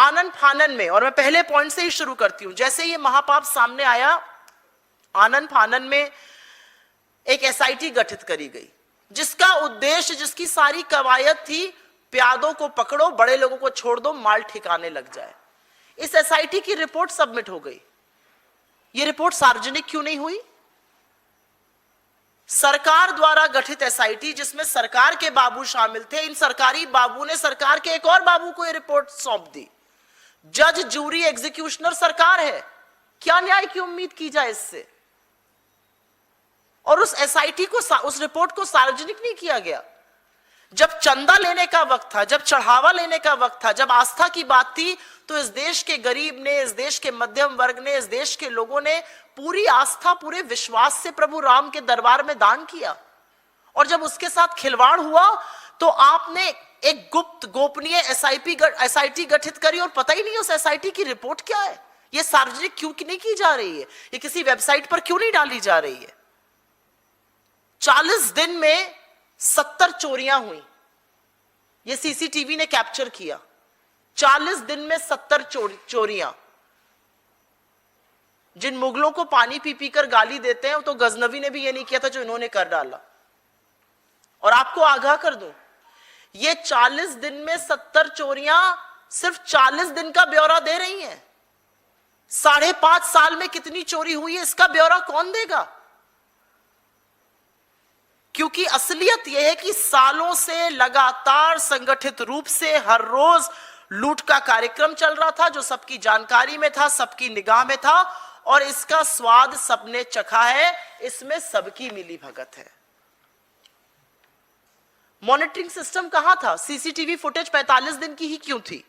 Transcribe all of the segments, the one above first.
आनन फानन में, और मैं पहले पॉइंट से ही शुरू करती हूं, जैसे ये महापाप सामने आया, आनन फानन में एक एसआईटी गठित करी गई, जिसका उद्देश्य, जिसकी सारी कवायद थी, प्यादों को पकड़ो, बड़े लोगों को छोड़ दो, माल ठिकाने लग जाए। इस एसआईटी की रिपोर्ट सबमिट हो गई। ये रिपोर्ट सार्वजनिक क्यों नहीं हुई? सरकार द्वारा गठित एसआईटी, जिसमें सरकार के बाबू शामिल थे, इन सरकारी बाबू ने सरकार के एक और बाबू को ये रिपोर्ट सौंप दी। जज, जूरी, एग्जीक्यूशनर सरकार है। क्या न्याय की उम्मीद की जाए इससे? और उस एसआईटी को, उस रिपोर्ट को सार्वजनिक नहीं किया गया। जब चंदा लेने का वक्त था, जब चढ़ावा लेने का वक्त था, जब आस्था की बात थी, तो इस देश के गरीब ने, इस देश के मध्यम वर्ग ने, इस देश के लोगों ने पूरी आस्था, पूरे विश्वास से प्रभु राम के दरबार में दान किया। और जब उसके साथ खिलवाड़ हुआ तो आपने एक गुप्त, गोपनीय एसआईटी गठित करी, और पता ही नहीं उस एसआईटी की रिपोर्ट क्या है। यह सार्वजनिक क्यों नहीं की जा रही है? ये किसी वेबसाइट पर क्यों नहीं डाली जा रही है? 40 दिन में 70 चोरियां हुई, ये सीसीटीवी ने कैप्चर किया। 40 दिन में 70 चोरियां। जिन मुगलों को पानी पी पी कर गाली देते हैं, तो गजनवी ने भी ये नहीं किया था जो इन्होंने कर डाला। और आपको आगाह कर दूं, ये 40 दिन में 70 चोरियां सिर्फ 40 दिन का ब्यौरा दे रही हैं। 5.5 साल में कितनी चोरी हुई है, इसका ब्यौरा कौन देगा? क्योंकि असलियत यह है कि सालों से लगातार संगठित रूप से हर रोज लूट का कार्यक्रम चल रहा था, जो सबकी जानकारी में था, सबकी निगाह में था, और इसका स्वाद सबने चखा है। इसमें सबकी मिली भगत है। मॉनिटरिंग सिस्टम कहां था? सीसीटीवी फुटेज 45 दिन की ही क्यों थी?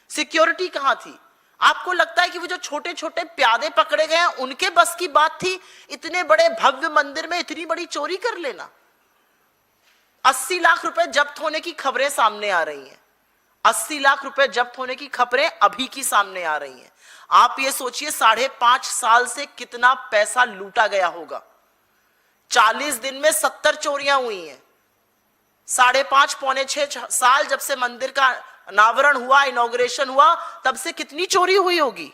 सिक्योरिटी कहां थी? आपको लगता है कि वो जो छोटे छोटे प्यादे पकड़े गए हैं, उनके बस की बात थी इतने बड़े भव्य मंदिर में इतनी बड़ी चोरी कर लेना? 80 लाख रुपए जब्त होने की खबरें सामने आ रही हैं। 80 लाख रुपए जब्त होने की खबरें अभी की सामने आ रही हैं। आप ये सोचिए 5.5 साल से कितना पैसा लूटा गया होगा। 40 दिन में 70 चोरियां हुई हैं। 5.5 पौने 6 साल जब से मंदिर का अनावरण हुआ, इनॉग्रेशन हुआ, तब से कितनी चोरी हुई होगी?